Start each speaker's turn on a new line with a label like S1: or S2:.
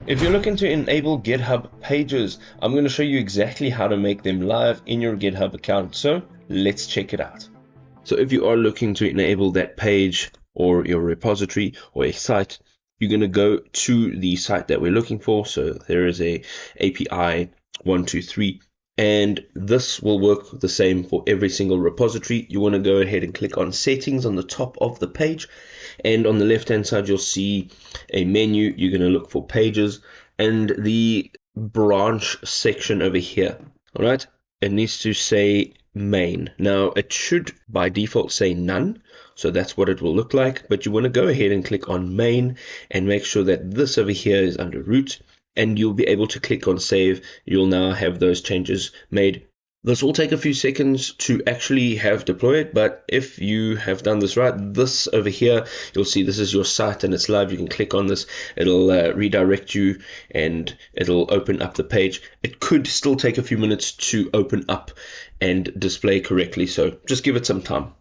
S1: If you're looking to enable GitHub pages, I'm going to show you exactly how to make them live in your GitHub account. So let's check it out. So if you are looking to enable that page or your repository or a site, you're going to go to the site that we're looking for. So there is a API 123, and this will work the same for every single repository. You want to go ahead and click on settings on the top of the page, and on the left hand side you'll see a menu. You're going to look for pages and the branch section over here. All right, it needs to say main. Now it should by default say none, so that's what it will look like, but you want to go ahead and click on main and make sure that this over here is under root, and you'll be able to click on save. You'll now have those changes made. This will take a few seconds to actually have deployed, but if you have done this right, this over here, you'll see this is your site and it's live. You can click on this, it'll redirect you and it'll open up the page. It could still take a few minutes to open up and display correctly, so just give it some time.